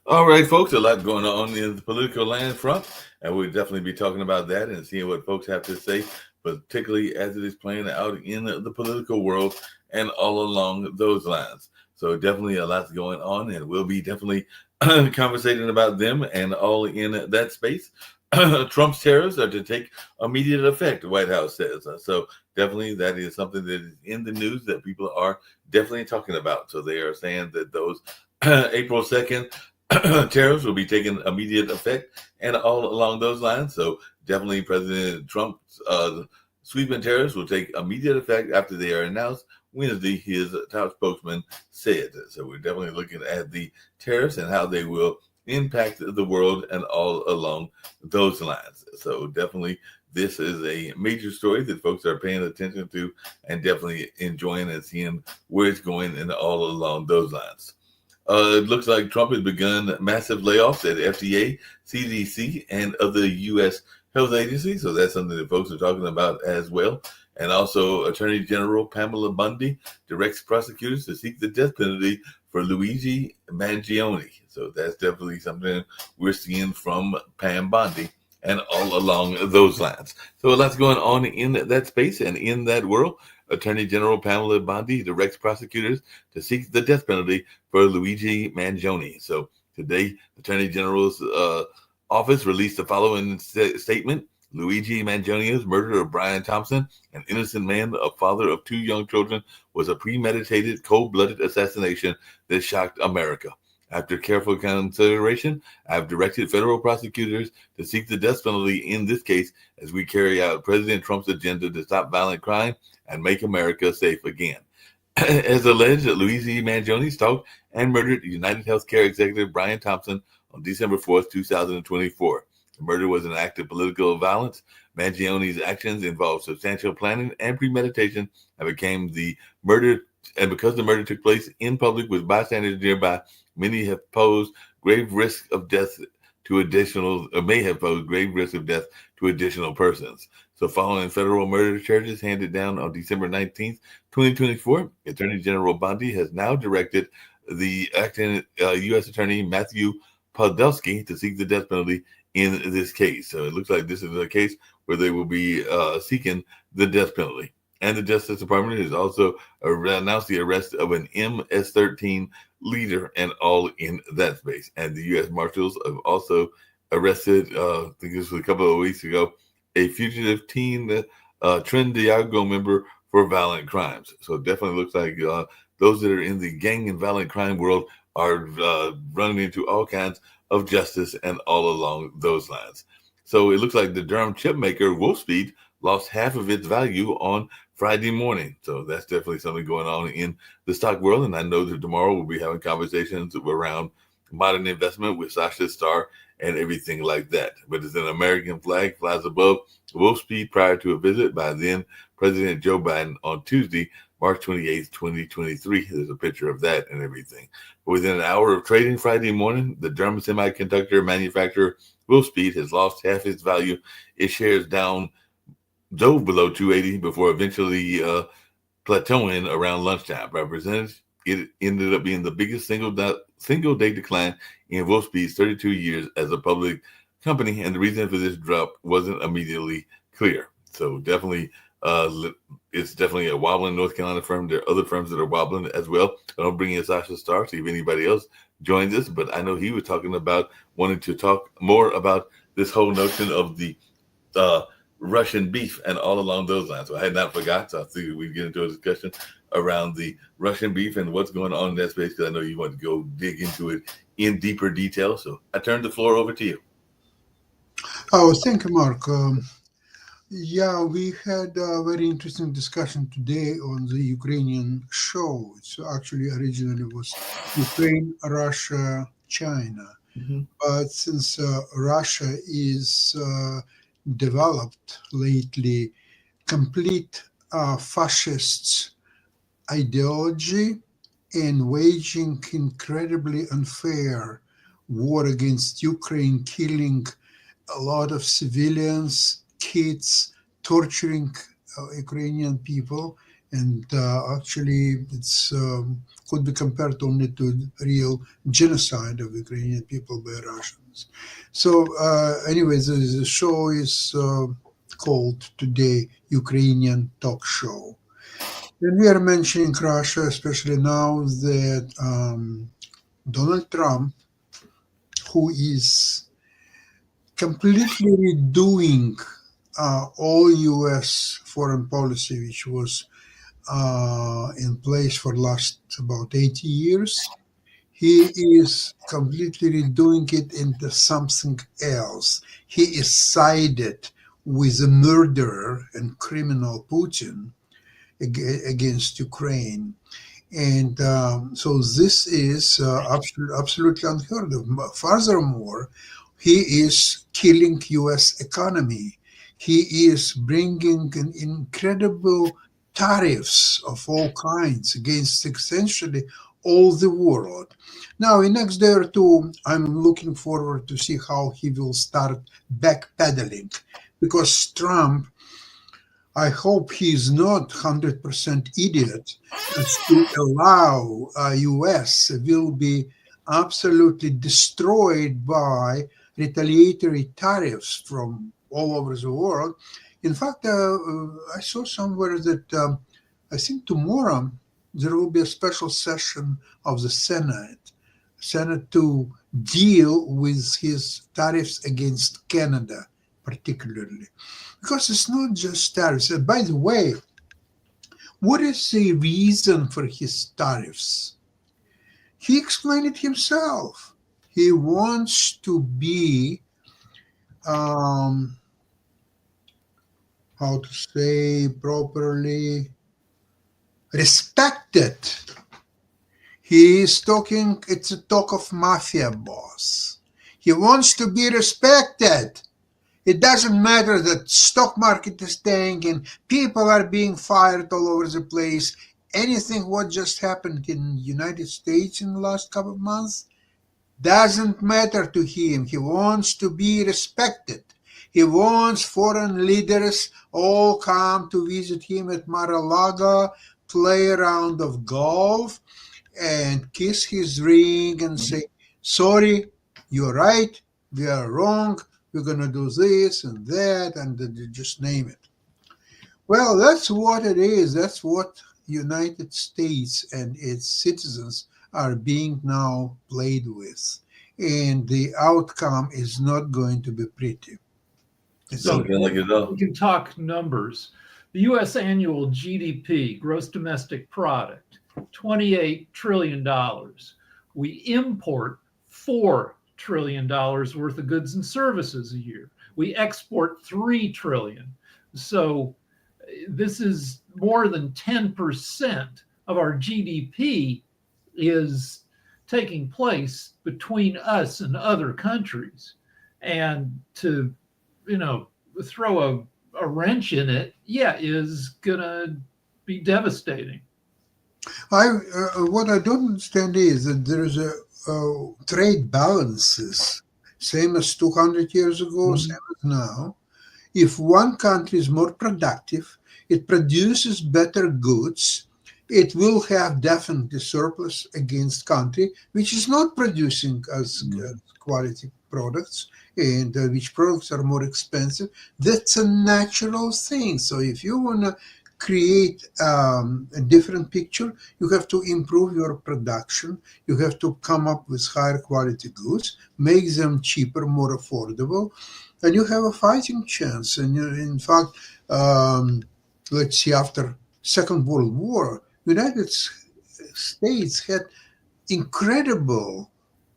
All right, folks, a lot going on in the political land front, and we'll definitely be talking about that and seeing what folks have to say, particularly as it is playing out in the political world and all along those lines. So definitely a lot going on, and we'll be definitely conversating about them and all in that space. Trump's tariffs are to take immediate effect, the White House says. So definitely that is something that is in the news that people are definitely talking about. So they are saying that those April 2nd tariffs will be taking immediate effect and all along those lines. So definitely President Trump's sweeping tariffs will take immediate effect after they are announced Wednesday, his top spokesman said. So we're definitely looking at the tariffs and how they will impact the world and all along those lines. So definitely this is a major story that folks are paying attention to and definitely enjoying and seeing where it's going and all along those lines. It looks like Trump has begun massive layoffs at FDA, CDC, and other U.S. health agencies. So that's something that folks are talking about as well. And also, Attorney General Pamela Bundy directs prosecutors to seek the death penalty for Luigi Mangione. So that's definitely something we're seeing from Pam Bundy and all along those lines. So a lot's going on in that space and in that world. Attorney General Pamela Bondi directs prosecutors to seek the death penalty for Luigi Mangione. So today, Attorney General's office released the following statement. Luigi Mangione's murder of Brian Thompson, an innocent man, a father of 2 young children, was a premeditated, cold-blooded assassination that shocked America. After careful consideration, I have directed federal prosecutors to seek the death penalty in this case as we carry out President Trump's agenda to stop violent crime and make America safe again. As alleged, Luigi Mangione stalked and murdered United Healthcare executive Brian Thompson on December 4th, 2024. The murder was an act of political violence. Mangione's actions involved substantial planning and premeditation and because the murder took place in public with bystanders nearby, many have posed grave risk of death to additional persons. So following federal murder charges handed down on December 19th, 2024, Attorney General Bondi has now directed the acting U.S. Attorney Matthew Podolsky to seek the death penalty in this case. So it looks like this is a case where they will be seeking the death penalty. And the Justice Department has also announced the arrest of an MS-13 leader and all in that space. And the U.S. Marshals have also arrested, I think this was a couple of weeks ago, a fugitive teen Trinidad member for violent crimes. So it definitely looks like those that are in the gang and violent crime world are running into all kinds of justice and all along those lines. So it looks like the Durham chip maker Wolfspeed lost half of its value on Friday morning. So that's definitely something going on in the stock world. And I know that tomorrow we'll be having conversations around modern investment with Sasha Starr and everything like that. But it's an American flag flies above Wolfspeed prior to a visit by then President Joe Biden on Tuesday, March 28th, 2023. There's a picture of that and everything. Within an hour of trading Friday morning, the German semiconductor manufacturer Wolfspeed has lost half its value. Its shares dove below 280 before eventually plateauing around lunchtime. By percentage, it ended up being the biggest single day decline in Wolfspeed's 32 years as a public company, and the reason for this drop wasn't immediately clear. So definitely, it's definitely a wobbling North Carolina firm. There are other firms that are wobbling as well. I'll bring in Sasha Starr, see if anybody else joins us, but I know he was talking about wanting to talk more about this whole notion of the Russian beef and all along those lines. So I had not forgot, so I figured we'd get into a discussion around the Russian beef and what's going on in that space, because I know you want to go dig into it in deeper detail. So I turn the floor over to you. Oh, thank you, Mark. We had a very interesting discussion today on the Ukrainian show. It's actually originally was Ukraine, Russia, China. Mhm. But since Russia is developed lately complete fascist ideology and waging incredibly unfair war against Ukraine, killing a lot of civilians, kids, torturing Ukrainian people, and actually it's could be compared only to real genocide of Ukrainian people by Russians. So, anyways, the show is called today Ukrainian Talk Show. When we are mentioning Russia, especially now that Donald Trump, who is completely redoing all U.S. foreign policy, which was in place for last about 80 years. He is completely redoing it into something else. He is sided with the murderer and criminal Putin against Ukraine. And so this is absolutely unheard of. Furthermore, he is killing U.S. economy. He is bringing an incredible tariffs of all kinds against essentially all the world. Now, in next day or two, I'm looking forward to see how he will start backpedaling, because Trump, I hope he's not 100% idiot as to allow US will be absolutely destroyed by retaliatory tariffs from all over the world. In fact, I saw somewhere that I think tomorrow there will be a special session of the Senate to deal with his tariffs against Canada, particularly. Because it's not just tariffs. And by the way, what is the reason for his tariffs? He explained it himself. He wants to be, um, how to say properly, respected. He is talking, it's a talk of mafia boss. He wants to be respected. It doesn't matter that stock market is tanking, people are being fired all over the place. Anything what just happened in United States in the last couple of months doesn't matter to him. He wants to be respected. He wants foreign leaders all come to visit him at Mar-a-Lago, play a round of golf, and kiss his ring and say, sorry, you're right, we are wrong, we're going to do this and that, and just name it. Well, that's what it is. That's what United States and its citizens are being now played with. And the outcome is not going to be pretty. It's Don't feel like it though. We can talk numbers. The U.S. annual GDP, gross domestic product, $28 trillion. We import $4 trillion worth of goods and services a year. We export $3 trillion. So this is more than 10% of our GDP is taking place between us and other countries. And to, throw a wrench in it, is gonna be devastating. What I don't understand is that there is a trade balances, same as 200 years ago, same as now. If one country is more productive, it produces better goods, it will have definitely surplus against country which is not producing as quality products, and which products are more expensive. That's a natural thing. So if you want to create a different picture, you have to improve your production, you have to come up with higher quality goods, make them cheaper, more affordable, and you have a fighting chance. And in fact, let's see, after Second World War, United States had incredible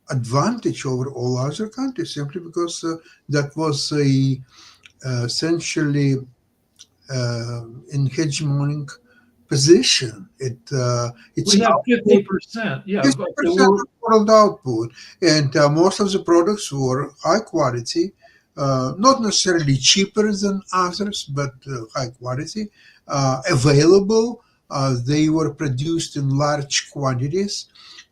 advantage over all other countries simply because that was a essentially in hegemonic position. It's We have output 50%. Yeah. 50% of world output, and most of the products were high quality, not necessarily cheaper than others, but high quality, available. They were produced in large quantities,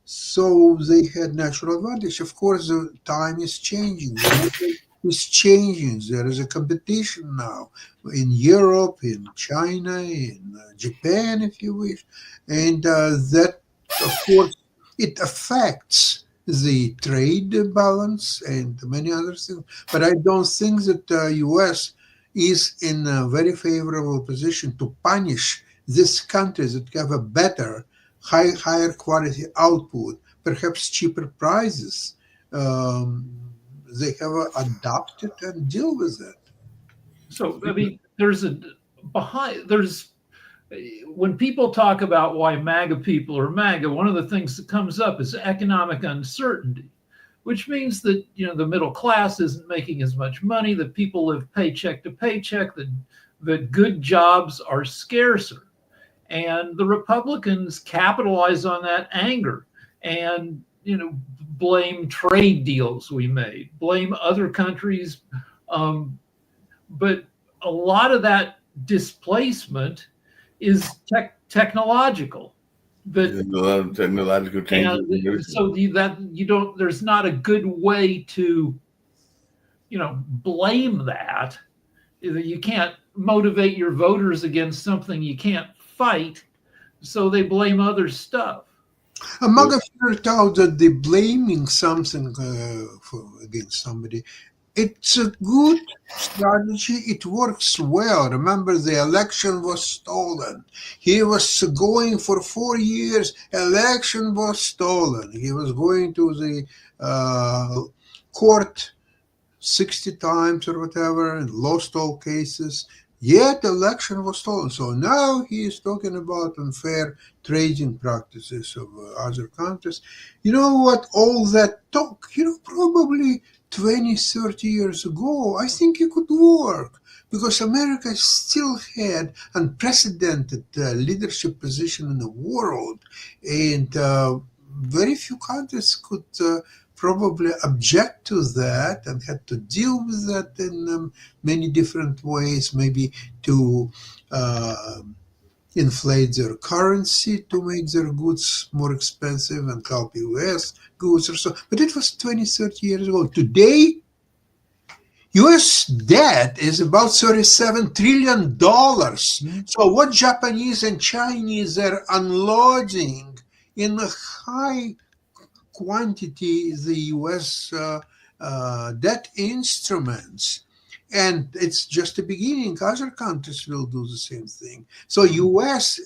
so they had natural advantage. Of course, the time is changing. The world is changing. There is a competition now in Europe, in China, in Japan, if you wish, and that, of course, it affects the trade balance and many other things. But I don't think that the U.S. is in a very favorable position to punish these countries that have a better, higher quality output, perhaps cheaper prices. Um, they have adopted and deal with it. So, I mean, there's when people talk about why MAGA people are MAGA, one of the things that comes up is economic uncertainty, which means that, the middle class isn't making as much money, that people live paycheck to paycheck, that good jobs are scarcer. And the Republicans capitalize on that anger and, blame trade deals we made, blame other countries. But a lot of that displacement is technological. There's a lot of technological changes. And so there's not a good way to, blame that. You can't motivate your voters against something you can't fight, so they blame other stuff. Among us figured out that the blaming something against somebody, it's a good strategy. It works well. Remember, the election was stolen. He was going for 4 years. Election was stolen. He was going to the court 60 times or whatever and lost all cases. Yet the election was stolen. So now he is talking about unfair trading practices of other countries. You know what? All that talk, probably 20, 30 years ago, I think it could work because America still had unprecedented leadership position in the world, and very few countries could probably object to that and had to deal with that in many different ways, maybe to inflate their currency to make their goods more expensive and help US goods or so. But it was 20, 30 years ago. Today, US debt is about $37 trillion. So what Japanese and Chinese are unloading in a high quantity the US debt instruments. And it's just the beginning. Other countries will do the same thing. So US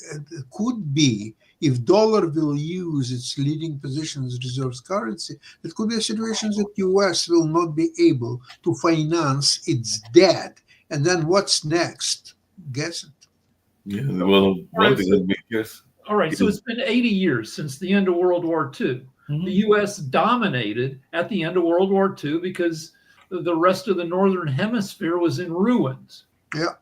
could be, if dollar will use its leading position as reserve currency, it could be a situation that US will not be able to finance its debt. And then what's next? Guess it. Yeah, well, one thing would be yes. All right, so it's been 80 years since the end of World War II. Mm-hmm. The U.S. dominated at the end of World War II because the rest of the Northern Hemisphere was in ruins. Yeah.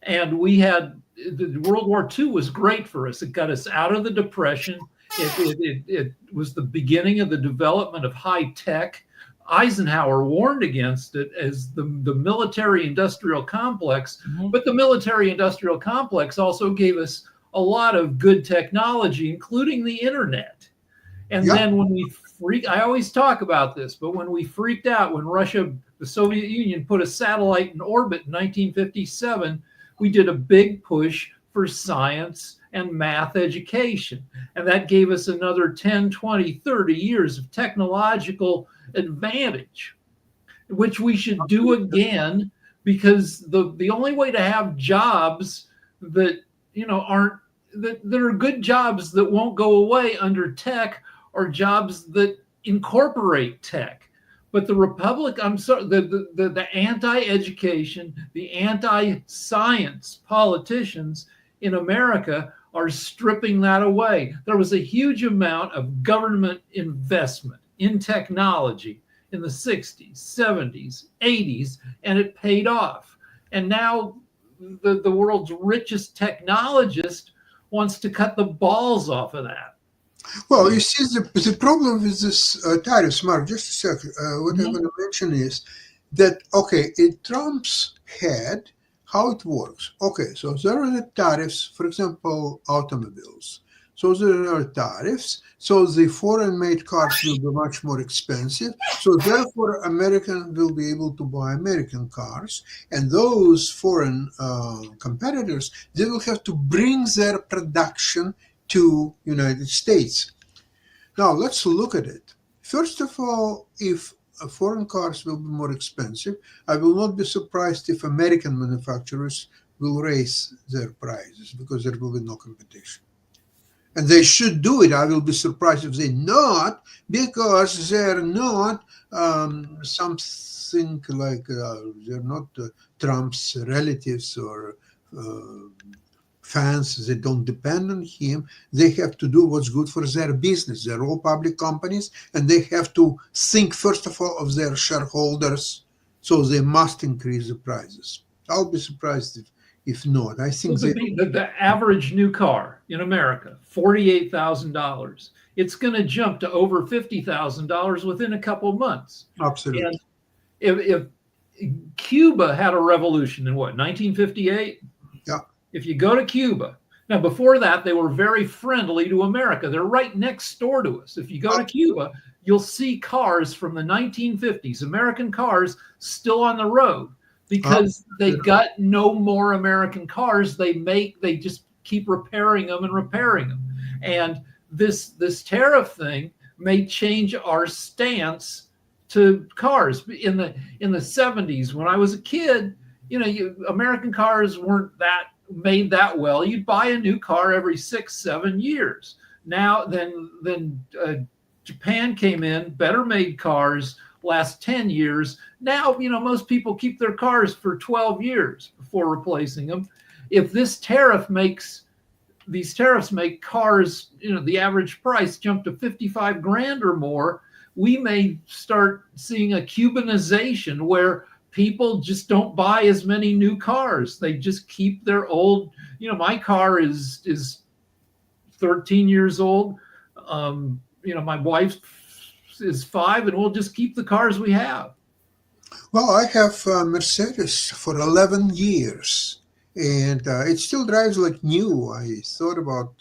And we had, the World War II was great for us. It got us out of the Depression. It was the beginning of the development of high tech. Eisenhower warned against it as the military-industrial complex, mm-hmm. But the military-industrial complex also gave us a lot of good technology, including the internet. And then when I always talk about this, but when we freaked out, when Russia, the Soviet Union, put a satellite in orbit in 1957, we did a big push for science and math education. And that gave us another 10, 20, 30 years of technological advantage, which we should do again, because the only way to have jobs that, that are good jobs that won't go away under tech are jobs that incorporate tech. But the anti-education, the anti-science politicians in America are stripping that away. There was a huge amount of government investment in technology in the 60s, 70s, 80s, and it paid off. And now the world's richest technologist wants to cut the balls off of that. Well, you see, the problem with this tariffs, Mark, just a second. What I'm Mhm. going to mention is that, okay, in Trump's head, how it works. Okay, so there are the tariffs, for example, automobiles. So there are tariffs. So the foreign-made cars will be much more expensive. So therefore, Americans will be able to buy American cars. And those foreign competitors, they will have to bring their production to United States. Now let's look at it. First of all, if foreign cars will be more expensive, I will not be surprised if American manufacturers will raise their prices because there will be no competition. And they should do it. I will be surprised if they not, because they're not something like they're not Trump's relatives or fans. They don't depend on him. They have to do what's good for their business. They're all public companies, and they have to think first of all of their shareholders. So they must increase the prices. I'll be surprised if not. I think The average new car in America, $48,000. It's going to jump to over $50,000 within a couple of months. absolutely. And if Cuba had a revolution in what, 1958? Yeah. If you go to Cuba, now before that, they were very friendly to America. They're right next door to us. If you go to Cuba, you'll see cars from the 1950s, American cars still on the road, because they've got no more American cars. They just keep repairing them and repairing them. And this tariff thing may change our stance to cars. In the 70s, when I was a kid, American cars weren't made that well. You'd buy a new car every 6-7 years. Now then Japan came in, better made cars last 10 years. Now, most people keep their cars for 12 years before replacing them. If these tariffs make cars, the average price jump to 55 grand or more, we may start seeing a Cubanization where people just don't buy as many new cars. They just keep their old, my car is 13 years old. My wife is 5, and we'll just keep the cars we have. Well, I have a Mercedes for 11 years, and it still drives like new. I thought about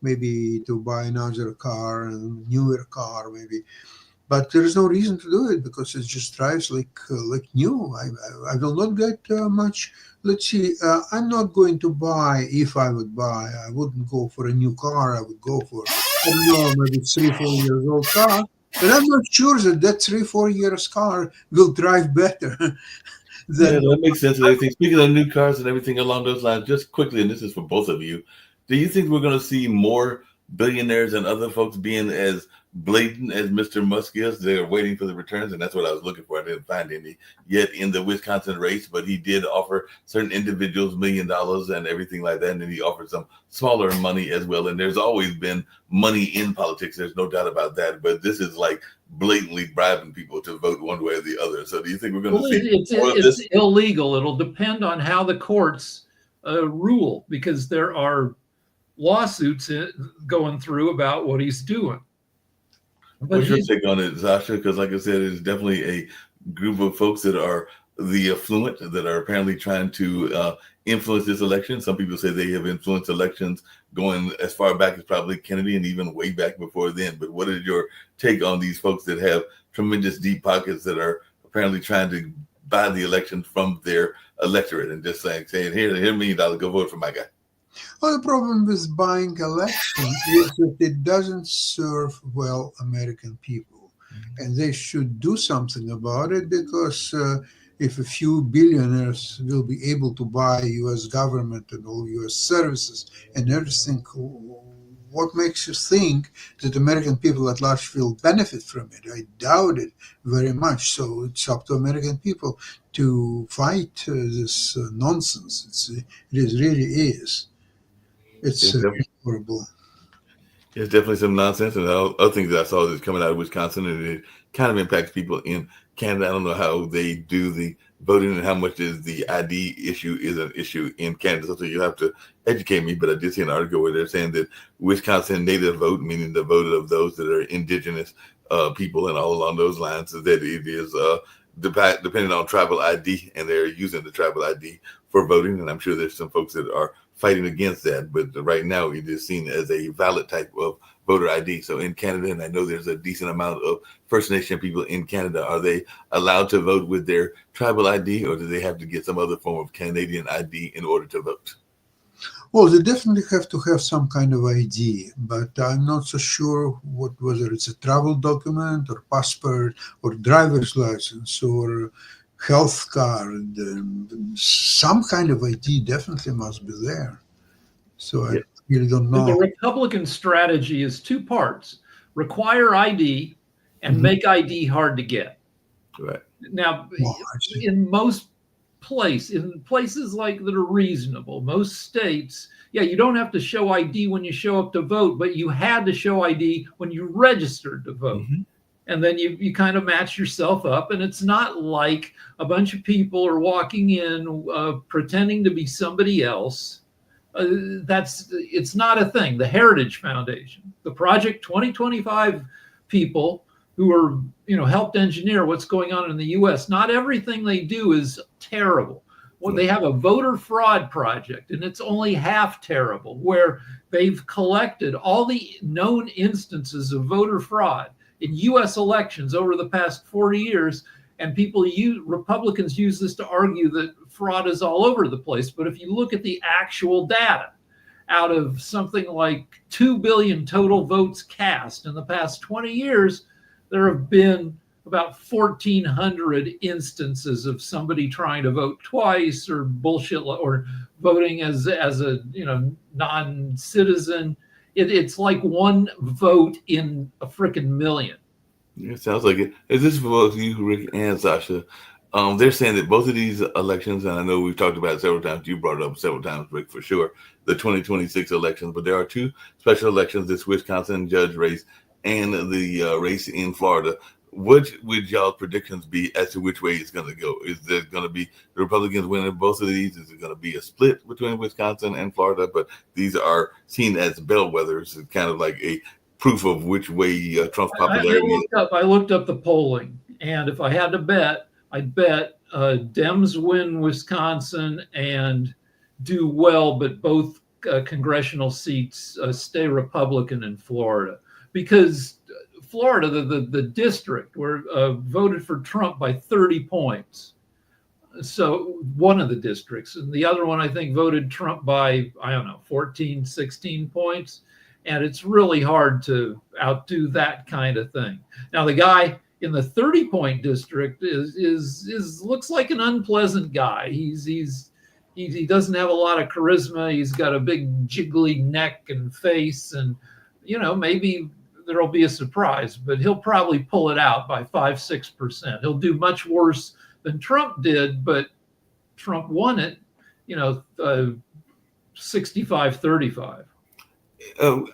maybe to buy another car, a newer car maybe, but there is no reason to do it because it just drives like new. I will not get much. Let's see, I'm not going to buy, if I would buy, I wouldn't go for a new car. I would go for, I don't know, maybe 3-4 years old car. And I'm not sure that 3-4 years car will drive better. That makes sense. And everything. Speaking of new cars and everything along those lines, just quickly, and this is for both of you, do you think we're going to see more billionaires and other folks being as blatant as Mr. Musk is? They're waiting for the returns, and that's what I was looking for. I didn't find any yet in the Wisconsin race, but he did offer certain individuals $1 million and everything like that, and then he offered some smaller money as well. And there's always been money in politics, there's no doubt about that, but this is like blatantly bribing people to vote one way or the other. So do you think we're going to see more of this? It's illegal. It'll depend on how the courts rule, because there are lawsuits going through about what he's doing. But what's your take on it, Zasha? Because like I said, it's definitely a group of folks that are the affluent that are apparently trying to influence this election. Some people say they have influenced elections going as far back as probably Kennedy and even way back before then. But what is your take on these folks that have tremendous deep pockets that are apparently trying to buy the election from their electorate and just saying, here, $1 million, go vote for my guy? Well, the problem with buying election is that it doesn't serve well American people. And they should do something about it, because if a few billionaires will be able to buy U.S. government and all U.S. services and everything, what makes you think that American people at large will benefit from it? I doubt it very much. So it's up to American people to fight this nonsense. It really is. It's horrible. It's definitely some nonsense, and other things that I saw that's coming out of Wisconsin, and kind of impacts people in Canada. I don't know how they do the voting and how much is the ID issue is an issue in Canada. So you'll have to educate me. But I did see an article where they're saying that Wisconsin native vote, meaning the vote of those that are indigenous people and all along those lines, is that it is depending on tribal ID, and they're using the tribal ID for voting. And I'm sure there's some folks that are fighting against that, but right now it is seen as a valid type of voter ID. So in Canada, and I know there's a decent amount of First Nation people in Canada, are they allowed to vote with their tribal ID, or do they have to get some other form of Canadian ID in order to vote? Well, they definitely have to have some kind of ID, but I'm not so sure whether it's a travel document or passport or driver's license or health card. Some kind of ID definitely must be there. So I really don't know. The Republican strategy is two parts: require ID and make ID hard to get. Right. Now, in places like that are reasonable, most states, you don't have to show ID when you show up to vote, but you had to show ID when you registered to vote. And then you kind of match yourself up, and it's not like a bunch of people are walking in pretending to be somebody else. It's not a thing. The Heritage Foundation, the Project 2025 people who are, helped engineer what's going on in the U.S. Not everything they do is terrible. Well, they have a voter fraud project, and it's only half terrible, where they've collected all the known instances of voter fraud in U.S. elections over the past 40 years. And Republicans use this to argue that fraud is all over the place. But if you look at the actual data, out of something like 2 billion total votes cast in the past 20 years, there have been about 1,400 instances of somebody trying to vote twice or bullshit, or voting as a non-citizen. It's like one vote in a freaking million. It sounds like it. Is this for both you, Rick and Sasha? They're saying that both of these elections, and I know we've talked about it several times, you brought it up several times, Rick, for sure, the 2026 elections, but there are two special elections, this Wisconsin judge race and the race in Florida. What would y'all predictions be as to which way it's going to go? Is there going to be the Republicans winning both of these? Is it going to be a split between Wisconsin and Florida? But these are seen as bellwethers. It's kind of like a proof of which way Trump's popularity is. I looked up the polling, and if I had to bet, I'd bet Dems win Wisconsin and do well, but both congressional seats stay Republican in Florida. Because Florida, the district, where voted for Trump by 30 points. So one of the districts, and the other one, I think, voted Trump by, 14, 16 points. And it's really hard to outdo that kind of thing. Now, the guy in the 30-point district is looks like an unpleasant guy. He doesn't have a lot of charisma. He's got a big jiggly neck and face, and maybe there'll be a surprise, but he'll probably pull it out by 5-6%. He'll do much worse than Trump did, but Trump won it, 65-35.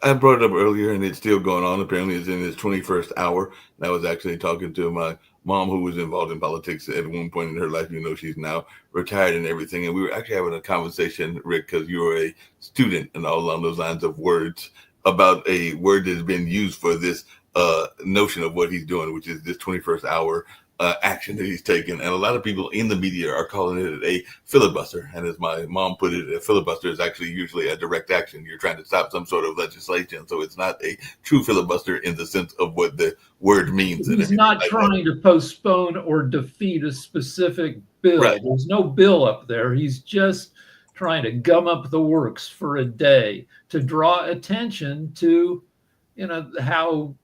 I brought it up earlier, and it's still going on. Apparently, it's in its 21st hour. And I was actually talking to my mom, who was involved in politics at one point in her life. She's now retired and everything. And we were actually having a conversation, Rick, because you were a student and all along those lines of words, about a word that has been used for this notion of what he's doing, which is this 21st hour action that he's taken. And a lot of people in the media are calling it a filibuster. And as my mom put it, a filibuster is actually usually a direct action. You're trying to stop some sort of legislation. So it's not a true filibuster in the sense of what the word means. He's not trying to postpone or defeat a specific bill. Right. There's no bill up there. He's just trying to gum up the works for a day to draw attention to, how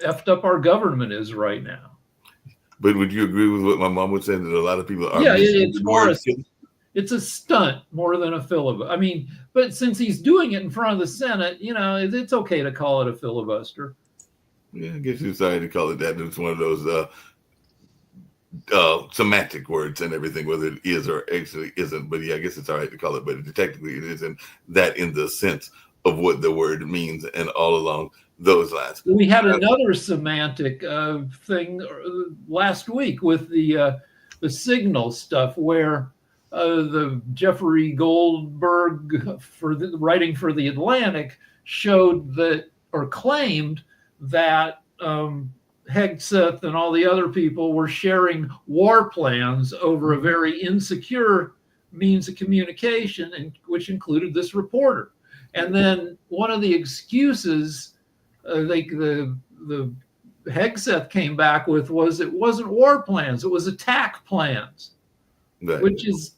effed up our government is right now. But would you agree with what my mom was saying, that a lot of people are? Yeah, it's a stunt more than a filibuster. But since he's doing it in front of the Senate, it's okay to call it a filibuster. Yeah, I guess you're sorry to call it that. It's one of those semantic words and everything, whether it is or actually isn't. But yeah, I guess it's all right to call it, but technically it isn't that in the sense of what the word means and all along those lines. We had another semantic thing last week with the signal stuff, where the Jeffrey Goldberg, writing for the Atlantic, showed that, or claimed that Hegseth and all the other people were sharing war plans over a very insecure means of communication, and which included this reporter. And then one of the excuses the Hegseth came back with was it wasn't war plans, it was attack plans, Right. which is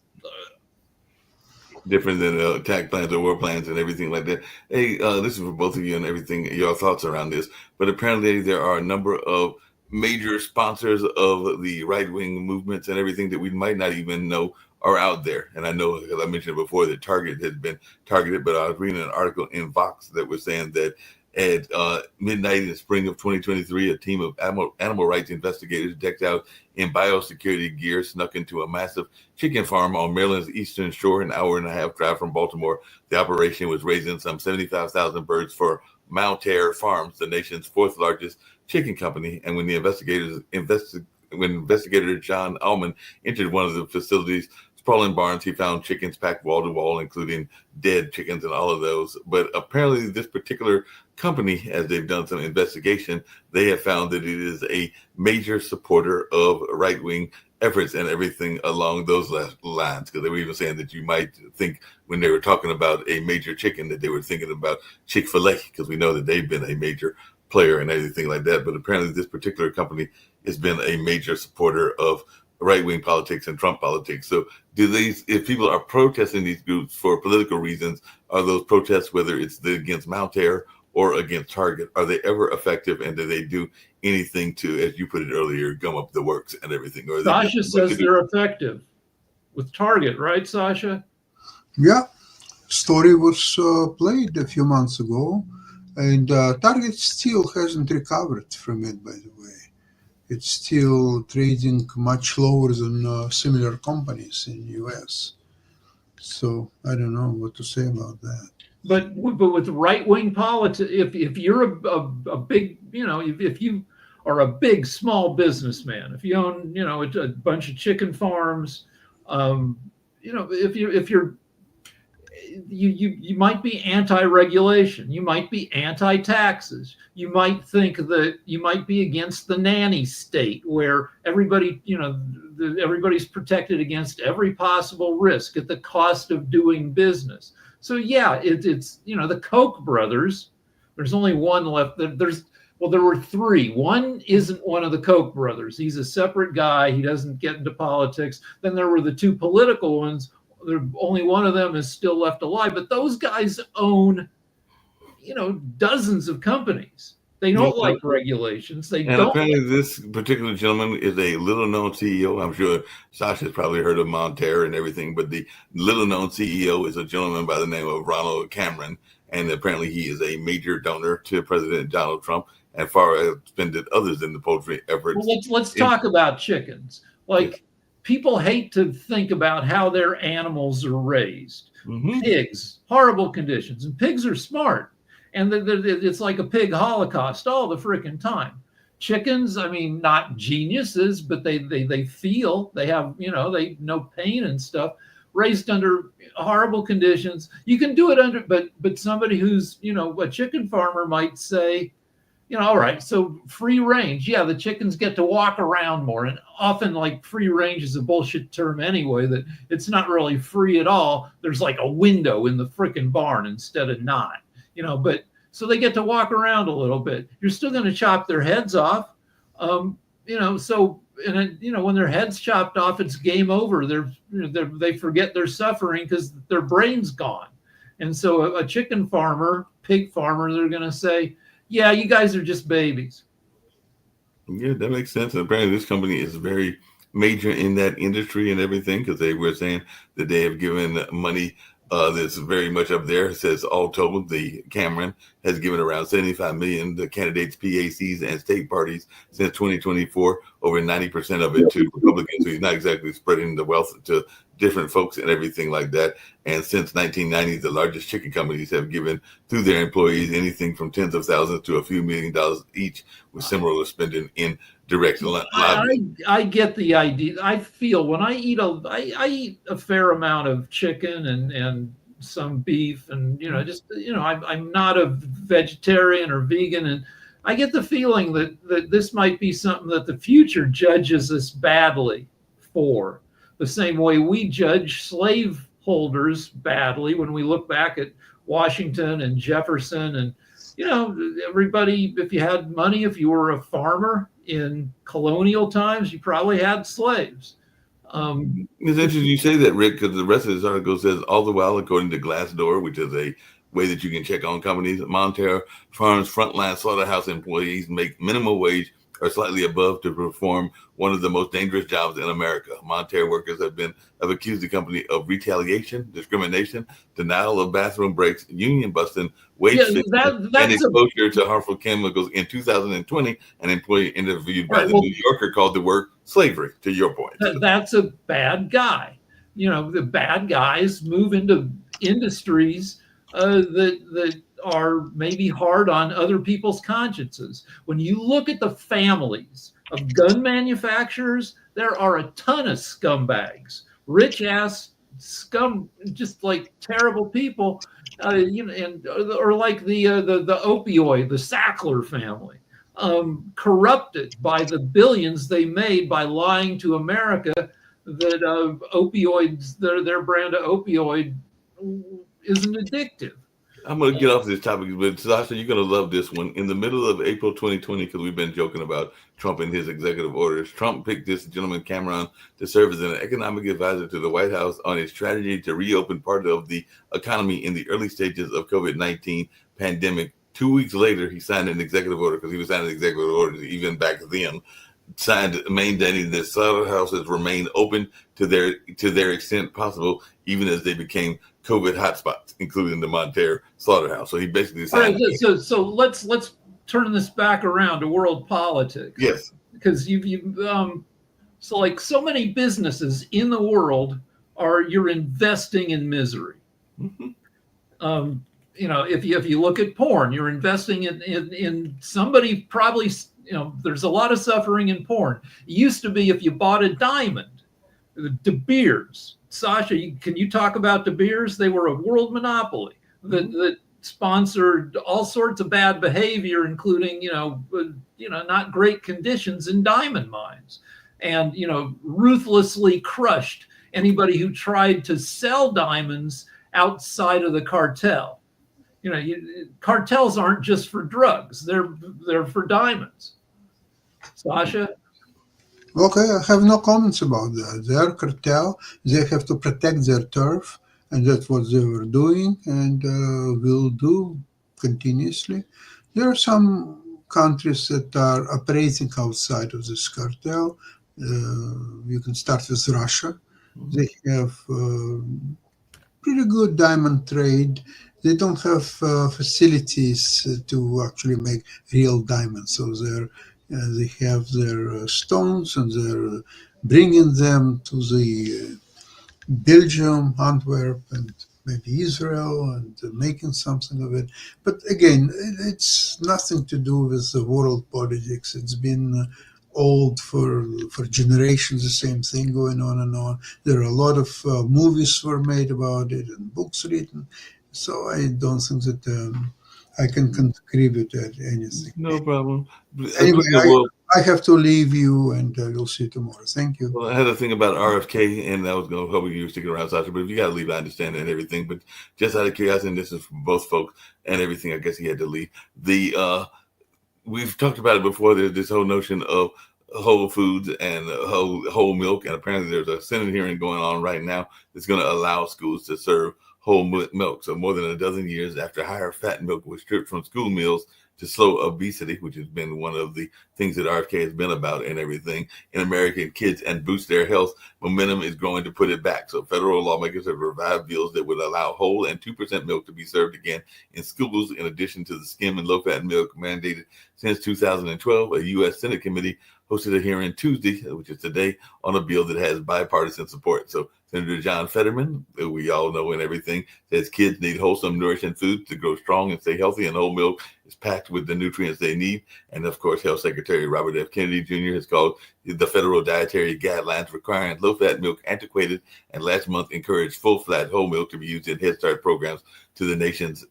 different than attack plans or war plans and everything like that. Hey, this is for both of you and everything, your thoughts around this. But apparently there are a number of major sponsors of the right-wing movements and everything that we might not even know are out there. And I know, as I mentioned before, that Target has been targeted, but I was reading an article in Vox that was saying that at midnight in the spring of 2023, a team of animal rights investigators decked out in biosecurity gear snuck into a massive chicken farm on Maryland's eastern shore, an hour and a half drive from Baltimore. The operation was raising some 75,000 birds for Mountaire Farms, the nation's fourth largest chicken company. And when the when investigator John Allman entered one of the facilities' sprawling barns, he found chickens packed wall to wall, including dead chickens and all of those. But apparently this particular company, as they've done some investigation, they have found that it is a major supporter of right-wing efforts and everything along those lines. Because they were even saying that you might think when they were talking about a major chicken that they were thinking about Chick-fil-A, because we know that they've been a major player and everything like that. But apparently this particular company has been a major supporter of right-wing politics and Trump politics. So if people are protesting these groups for political reasons, are those protests, whether it's against Mountaire or against Target, are they ever effective, and do they do anything to, as you put it earlier, gum up the works and everything? Or Sasha says they're effective with Target, right, Sasha? Yeah, story was played a few months ago, and Target still hasn't recovered from it, by the way. It's still trading much lower than similar companies in the US. So I don't know what to say about that. But with right-wing politics, if you're a big, if you are a big small businessman, if you own, a bunch of chicken farms, if you might be anti-regulation, you might be anti-taxes, you might think that you might be against the nanny state, where everybody, everybody's protected against every possible risk at the cost of doing business. So yeah, it's the Koch brothers. There's only one left. There were three. One isn't one of the Koch brothers. He's a separate guy. He doesn't get into politics. Then there were the two political ones. Only one of them is still left alive. But those guys own, dozens of companies. They don't like regulations. Apparently this particular gentleman is a little-known CEO. I'm sure Sasha's probably heard of Mountaire and everything, but the little-known CEO is a gentleman by the name of Ronald Cameron, and apparently he is a major donor to President Donald Trump, and far expended others in the poultry efforts. Well, let's talk about chickens. People hate to think about how their animals are raised. Mm-hmm. Pigs, horrible conditions, and pigs are smart. And it's like a pig holocaust all the freaking time. Chickens, not geniuses, but they feel, they have, they know pain and stuff, raised under horrible conditions. You can do it but somebody who's, a chicken farmer might say, all right, so free range. Yeah, the chickens get to walk around more. And often free range is a bullshit term anyway, that it's not really free at all. There's like a window in the freaking barn instead of not. But so they get to walk around a little bit. You're still going to chop their heads off, so when their head's chopped off, it's game over. They forget they're suffering because their brain's gone. And so a chicken farmer, pig farmer, they're going to say, yeah, you guys are just babies. Yeah, that makes sense. And apparently this company is very major in that industry and everything, because they were saying that they have given money that's very much up there. It says all told, the Cameron has given around $75 million to candidates, PACs, and state parties since 2024. Over 90% of it to Republicans. So he's not exactly spreading the wealth to different folks and everything like that. And since 1990, the largest chicken companies have given to their employees anything from tens of thousands to a few $1 million each, with similar spending in direct lobbying. I get the idea. I feel when I eat I eat a fair amount of chicken and some beef, and I'm not a vegetarian or vegan, and I get the feeling that this might be something that the future judges us badly for, the same way we judge slave holders badly when we look back at Washington and Jefferson and everybody. If you had money, if you were a farmer in colonial times, you probably had slaves. It's interesting you say that, Rick, because the rest of this article says, all the while, according to Glassdoor, which is a way that you can check on companies, Montara Farms frontline slaughterhouse employees make minimum wage or slightly above to perform one of the most dangerous jobs in America. Montara workers have accused the company of retaliation, discrimination, denial of bathroom breaks, union busting, wage fixing, and exposure to harmful chemicals. In 2020, an employee interviewed by the New Yorker called the work slavery, to your point. That's a bad guy. The bad guys move into industries that are maybe hard on other people's consciences. When you look at the families of gun manufacturers, there are a ton of scumbags, rich ass scum, just like terrible people, or like the opioid, the Sackler family, corrupted by the billions they made by lying to America that opioids, their brand of opioid, isn't addictive. I'm going to get off this topic, but Sasha, you're going to love this one. In the middle of April 2020, because we've been joking about Trump and his executive orders, Trump picked this gentleman, Cameron, to serve as an economic advisor to the White House on his strategy to reopen part of the economy in the early stages of COVID-19 pandemic. 2 weeks later, he signed an executive order, because he was signing executive orders even back then, signed mandating that slaughterhouses remain open to their extent possible, even as they became COVID hotspots, including the Montara slaughterhouse. So he basically signed. All right, so let's turn this back around to world politics. Yes, because so like so many businesses in the world you're investing in misery. Mm-hmm. If you look at porn, you're investing in somebody probably. There's a lot of suffering in porn. It used to be if you bought a diamond, De Beers. Sasha, can you talk about De Beers? They were a world monopoly that sponsored all sorts of bad behavior, including not great conditions in diamond mines, and ruthlessly crushed anybody who tried to sell diamonds outside of the cartel. Cartels aren't just for drugs; they're for diamonds. Sasha? Okay, I have no comments about that. They are cartel. They have to protect their turf, and that's what they were doing and will do continuously. There are some countries that are operating outside of this cartel. You can start with Russia. They have pretty good diamond trade. They don't have facilities to actually make real diamonds, so they have their stones, and they're bringing them to the Belgium, Antwerp, and maybe Israel, and making something of it. But again, it's nothing to do with the world politics. It's been old for generations, the same thing going on and on. There are a lot of movies were made about it and books written. So I don't think that I can contribute to anything. No problem. Anyway, I have to leave you, and we'll see you tomorrow. Thank you. Well, I had a thing about RFK, and I was going to hope you were sticking around, Sasha. But if you got to leave, I understand and everything. But just out of curiosity, and this is for both folks and everything, I guess he had to leave. We've talked about it before. There's this whole notion of whole foods and whole milk, and apparently there's a Senate hearing going on right now that's going to allow schools to serve whole milk. So more than a dozen years after higher fat milk was stripped from school meals to slow obesity, which has been one of the things that RFK has been about and everything in American kids, and boost their health, momentum is going to put it back. So federal lawmakers have revived bills that would allow whole and 2% milk to be served again in schools, in addition to the skim and low-fat milk mandated since 2012. A U.S. Senate committee hosted a hearing Tuesday, which is today, on a bill that has bipartisan support. So Senator John Fetterman, who we all know and everything, says kids need wholesome, nourishing foods to grow strong and stay healthy, and whole milk is packed with the nutrients they need. And of course, Health Secretary Robert F. Kennedy Jr. has called the federal dietary guidelines requiring low-fat milk antiquated, and last month encouraged full-fat whole milk to be used in Head Start programs to the nation's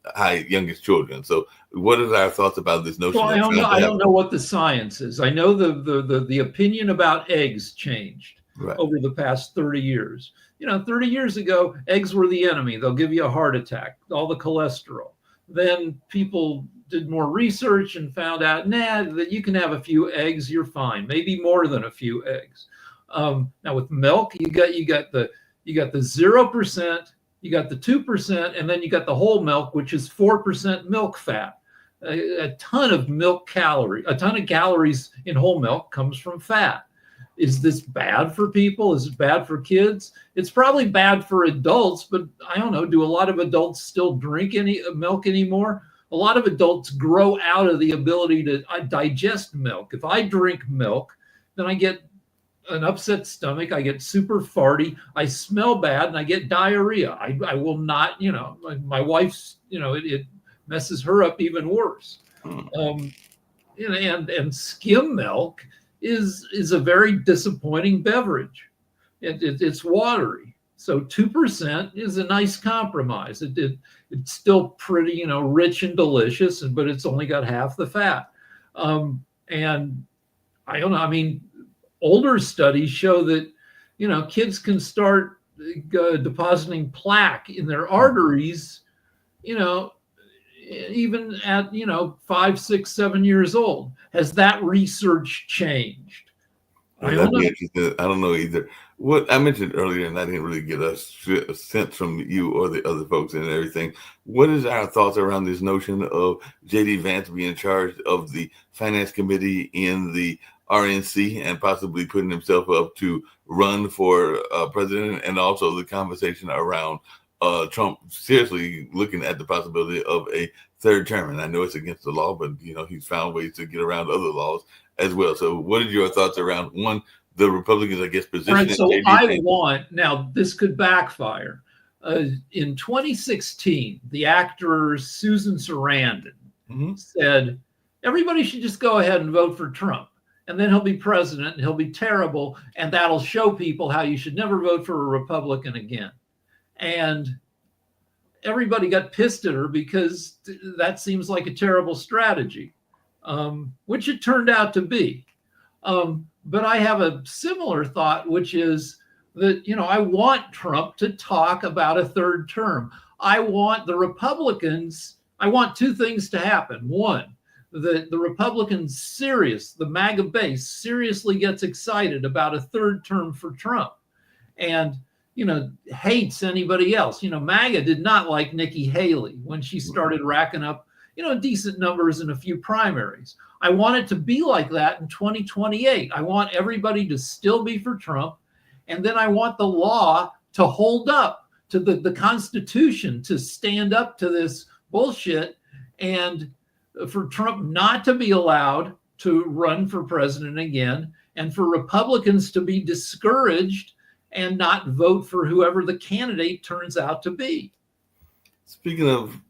youngest children. So what are our thoughts about this notion? Well, I don't know what the science is. I know the opinion about eggs changed over the past 30 years. 30 years ago, eggs were the enemy. They'll give you a heart attack, all the cholesterol. Then people did more research and found out, that you can have a few eggs, you're fine. Maybe more than a few eggs. Now with milk, you got the 0%, you got the 2%, and then you got the whole milk, which is 4% milk fat. A ton of calories in whole milk comes from fat. Is this bad for people? Is it bad for kids? It's probably bad for adults, but I don't know. Do a lot of adults still drink any milk anymore? A lot of adults grow out of the ability to digest milk. If I drink milk, then I get an upset stomach. I get super farty. I smell bad, and I get diarrhea. I will not, my wife's, it messes her up even worse. And skim milk is a very disappointing beverage. It's watery. So 2% is a nice compromise. It's still pretty, rich and delicious, but it's only got half the fat. And I don't know. I mean, older studies show that, kids can start depositing plaque in their arteries, even at 5, 6, 7 years old. Has that research changed? I don't know either. What I mentioned earlier, and I didn't really get a sense from you or the other folks and everything. What is our thoughts around this notion of J.D. Vance being in charge of the finance committee in the RNC and possibly putting himself up to run for president, and also the conversation around Trump seriously looking at the possibility of a third term? And I know it's against the law, but he's found ways to get around other laws as well. So what are your thoughts around, one, the Republicans, I guess, position? All right, so now this could backfire. In 2016, the actor Susan Sarandon said, everybody should just go ahead and vote for Trump. And then he'll be president and he'll be terrible. And that'll show people how you should never vote for a Republican again. And everybody got pissed at her because that seems like a terrible strategy, which it turned out to be. But I have a similar thought, which is that, I want Trump to talk about a third term. I want the Republicans, I want two things to happen. One, that the Republicans the MAGA base seriously gets excited about a third term for Trump and, hates anybody else. MAGA did not like Nikki Haley when she started racking up, decent numbers in a few primaries. I want it to be like that in 2028. I want everybody to still be for Trump. And then I want the law to hold up to the Constitution, to stand up to this bullshit, and for Trump not to be allowed to run for president again, and for Republicans to be discouraged and not vote for whoever the candidate turns out to be. Speaking of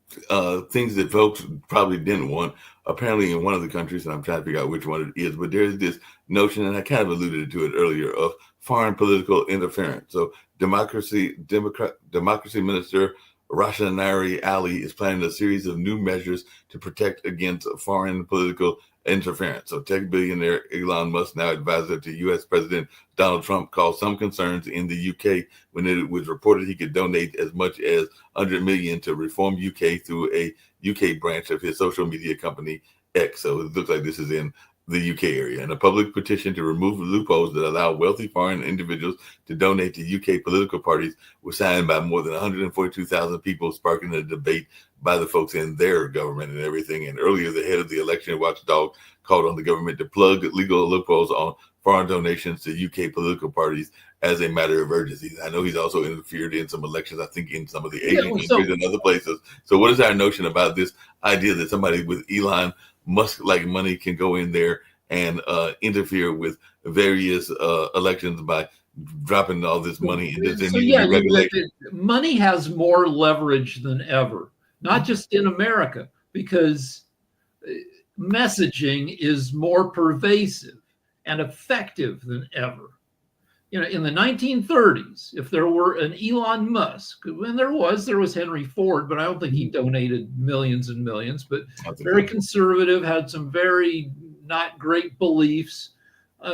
things that folks probably didn't want, apparently in one of the countries, and I'm trying to figure out which one it is, but there's this notion, and I kind of alluded to it earlier, of foreign political interference. So Democracy Minister Rasha Nari Ali is planning a series of new measures to protect against foreign political interference. So tech billionaire Elon Musk, now advisor to U.S. President Donald Trump, caused some concerns in the UK when it was reported he could donate as much as $100 million to Reform UK through a UK branch of his social media company X. So it looks like this is in the UK area. And a public petition to remove loopholes that allow wealthy foreign individuals to donate to UK political parties was signed by more than 142,000 people, sparking a debate by the folks in their government and everything. And earlier, the head of the election watchdog called on the government to plug legal loopholes on foreign donations to UK political parties as a matter of urgency. I know he's also interfered in some elections, I think in some of the Asian countries and other places. So what is our notion about this idea that somebody with Elon Musk-like money can go in there and interfere with various elections by dropping all this money into this So yeah, regulation. money has more leverage than ever, not just in America, because messaging is more pervasive and effective than ever. You know, in the 1930s, if there were an Elon Musk, and there was Henry Ford, but I don't think he donated millions and millions, but very conservative, had some very not great beliefs,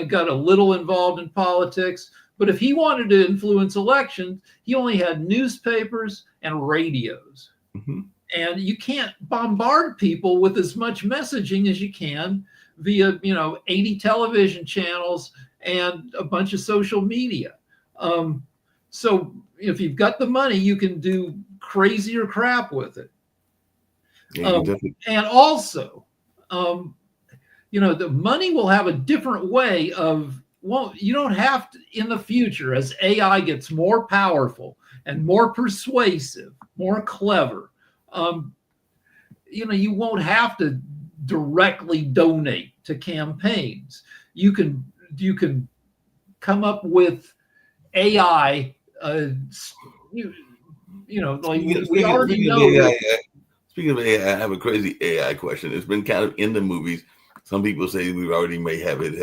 got a little involved in politics. But if he wanted to influence elections, he only had newspapers and radios. Mm-hmm. And you can't bombard people with as much messaging as you can via, 80 television channels and a bunch of social media. So if you've got the money, you can do crazier crap with it. Yeah, and also, the money will have a different way of, well, you don't have to, in the future, as AI gets more powerful and more persuasive, more clever, you won't have to directly donate to campaigns. You can come up with AI. We already know. AI, speaking of AI, I have a crazy AI question. It's been kind of in the movies. Some people say we already may be having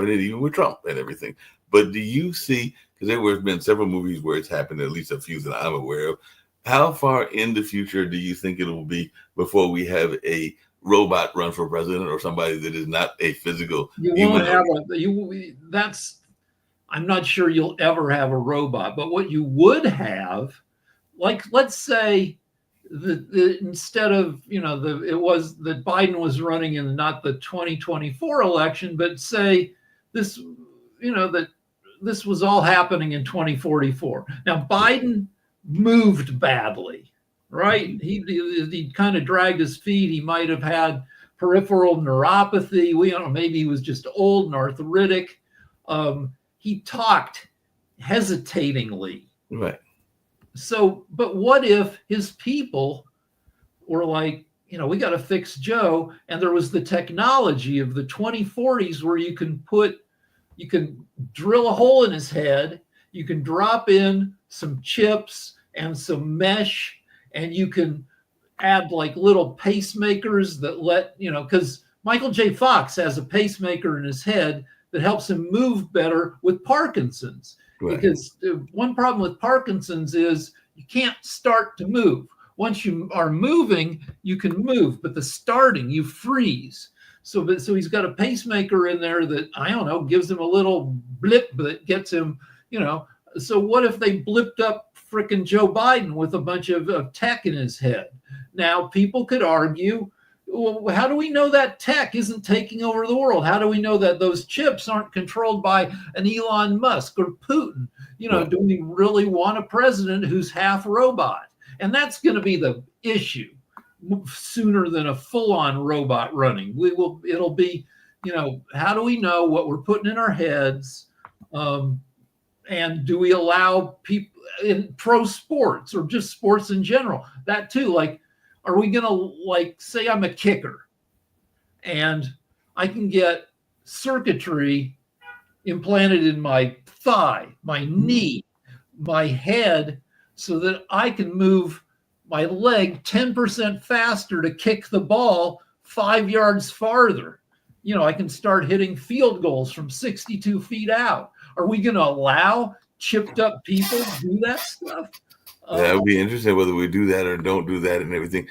it even with Trump and everything. But do you see, because there have been several movies where it's happened, at least a few that I'm aware of, how far in the future do you think it will be before we have a robot run for president or somebody that is not a physical human? I'm not sure you'll ever have a robot, but what you would have, like, let's say instead of, it was that Biden was running in not the 2024 election, but say this, that this was all happening in 2044. Now, Biden moved badly, right? He kind of dragged his feet. He might have had peripheral neuropathy. We don't know, maybe he was just old and arthritic. He talked hesitatingly. Right. So, but what if his people were like, we got to fix Joe, and there was the technology of the 2040s where you can drill a hole in his head, you can drop in some chips and some mesh, and you can add like little pacemakers that because Michael J. Fox has a pacemaker in his head that helps him move better with Parkinson's. Right. Because one problem with Parkinson's is you can't start to move. Once you are moving, you can move, but the starting, you freeze. So he's got a pacemaker in there that, I don't know, gives him a little blip that gets him, So what if they blipped up frickin' Joe Biden with a bunch of tech in his head? Now, people could argue, well, how do we know that tech isn't taking over the world? How do we know that those chips aren't controlled by an Elon Musk or Putin? Do we really want a president who's half robot? And that's going to be the issue sooner than a full-on robot running. It'll be, how do we know what we're putting in our heads? And do we allow people in pro sports or just sports in general? That too, like, are we going to, say I'm a kicker and I can get circuitry implanted in my thigh, my knee, my head, so that I can move my leg 10% faster to kick the ball 5 yards farther. I can start hitting field goals from 62 feet out. Are we going to allow chipped up people to do that stuff? That would be interesting whether we do that or don't do that and everything.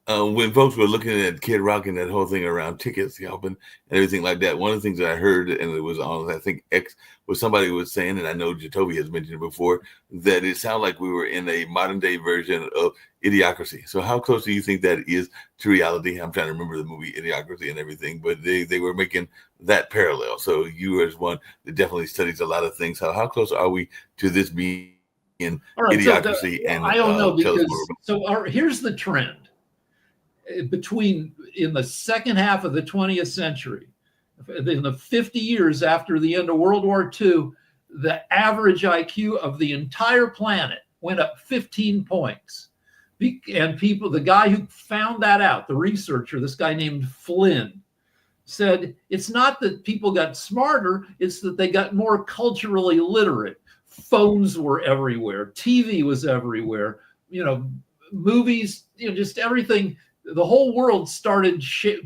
When folks were looking at Kid Rock and that whole thing around tickets scalping and everything like that, one of the things that I heard, and it was on, I think X, was somebody was saying, and I know Jacoby has mentioned it before, that it sounded like we were in a modern day version of Idiocracy. So how close do you think that is to reality? I'm trying to remember the movie Idiocracy and everything, but they were making that parallel. So you as one that definitely studies a lot of things. How close are we to this being in Idiocracy? And I don't know, because here's the trend. In the second half of the 20th century, in the 50 years after the end of World War II, the average IQ of the entire planet went up 15 points. And the guy who found that out, the researcher, this guy named Flynn, said it's not that people got smarter, it's that they got more culturally literate. Phones were everywhere, TV was everywhere, movies, just everything. The whole world started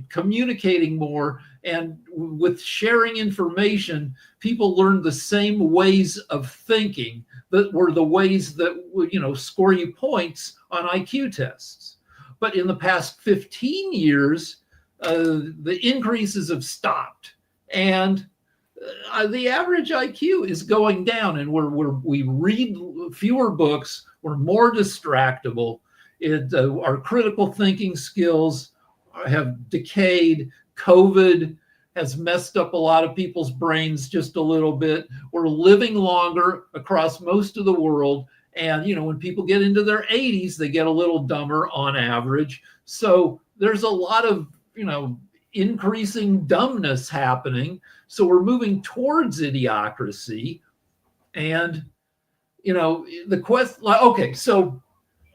communicating more, and with sharing information, people learned the same ways of thinking that were the ways that would, score you points on IQ tests. But in the past 15 years, the increases have stopped, and the average IQ is going down, and we read fewer books, we're more distractible. Our critical thinking skills have decayed. COVID has messed up a lot of people's brains just a little bit. We're living longer across most of the world. And, when people get into their 80s, they get a little dumber on average. So there's a lot of, increasing dumbness happening. So we're moving towards idiocracy. And, the quest, okay, so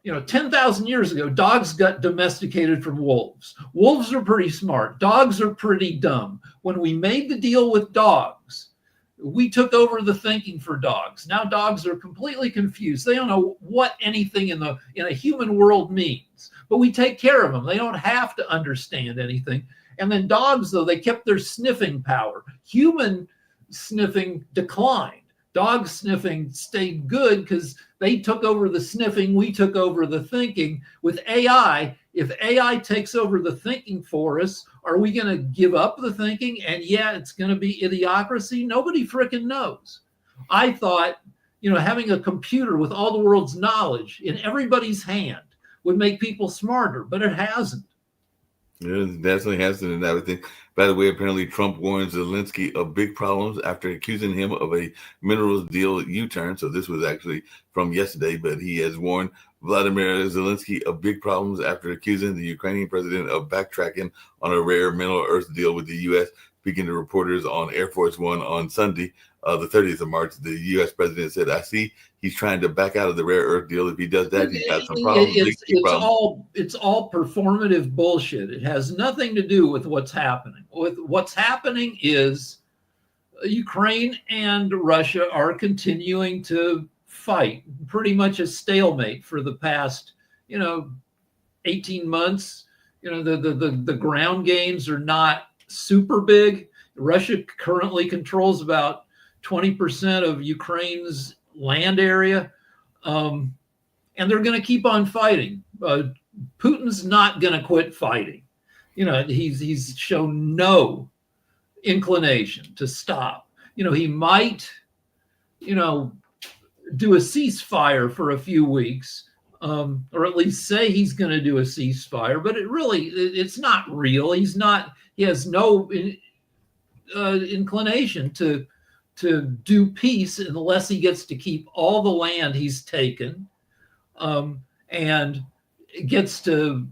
10,000 years ago, dogs got domesticated from wolves. Wolves are pretty smart. Dogs are pretty dumb. When we made the deal with dogs, we took over the thinking for dogs. Now dogs are completely confused. They don't know what anything in a human world means, but we take care of them. They don't have to understand anything. And then dogs, though, they kept their sniffing power. Human sniffing declined. Dog sniffing stayed good because they took over the sniffing, we took over the thinking. With AI, if AI takes over the thinking for us, are we going to give up the thinking? And yeah, it's going to be idiocracy. Nobody frickin' knows. I thought, having a computer with all the world's knowledge in everybody's hand would make people smarter, but it hasn't. It definitely hasn't, and everything. By the way, apparently Trump warns Zelensky of big problems after accusing him of a minerals deal U-turn. So this was actually from yesterday, but he has warned Vladimir Zelensky of big problems after accusing the Ukrainian president of backtracking on a rare mineral earth deal with the U.S. Speaking to reporters on Air Force One on Sunday, the 30th of March, the U.S. president said, "I see he's trying to back out of the rare earth deal. If he does that, he's got some problems." It's all performative bullshit. It has nothing to do with what's happening. What's happening is Ukraine and Russia are continuing to fight, pretty much a stalemate for the past, 18 months. The ground gains are not super big. Russia currently controls about 20% of Ukraine's land area, and they're going to keep on fighting. Putin's not going to quit fighting. He's shown no inclination to stop. He might, do a ceasefire for a few weeks, or at least say he's going to do a ceasefire, but it's not real. He has no inclination to do peace unless he gets to keep all the land he's taken, and gets to,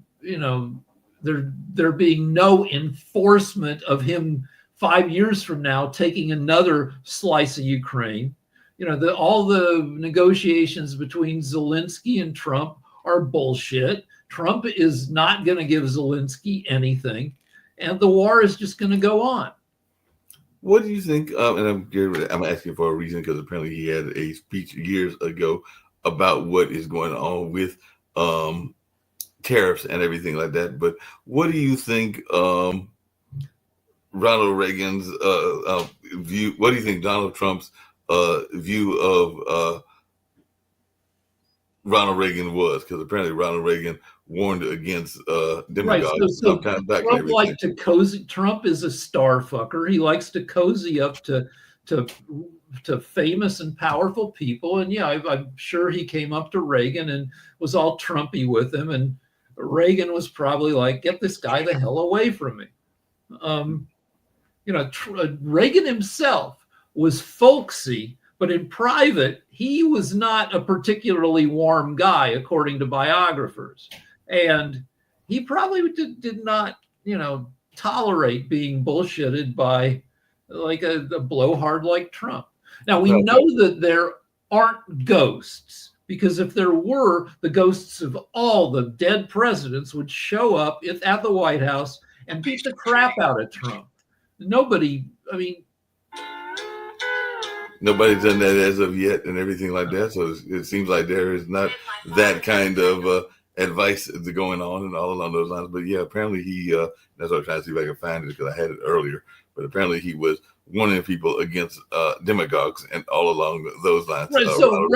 there being no enforcement of him 5 years from now taking another slice of Ukraine. All the negotiations between Zelensky and Trump are bullshit. Trump is not going to give Zelensky anything, and the war is just going to go on. What do you think? And I'm asking for a reason, because apparently he had a speech years ago about what is going on with tariffs and everything like that. But what do you think Ronald Reagan's view? What do you think Donald Trump's view of Ronald Reagan was? Because apparently Ronald Reagan warned against demagogues sometime back. Trump liked to cozy. Trump is a star fucker. He likes to cozy up to famous and powerful people. And yeah, I'm sure he came up to Reagan and was all Trumpy with him. And Reagan was probably like, "Get this guy the hell away from me." Reagan himself was folksy, but in private, he was not a particularly warm guy, according to biographers. And he probably did not, tolerate being bullshitted by like a blowhard like Trump. Now, we know that there aren't ghosts, because if there were, the ghosts of all the dead presidents would show up at the White House and beat the crap out of Trump. nobody, I mean, nobody's done that as of yet and everything like that. So it seems like there is not that kind of advice going on and all along those lines. But yeah, apparently that's what I'm trying to see if I can find it because I had it earlier. But apparently he was warning people against demagogues and all along those lines. Right. So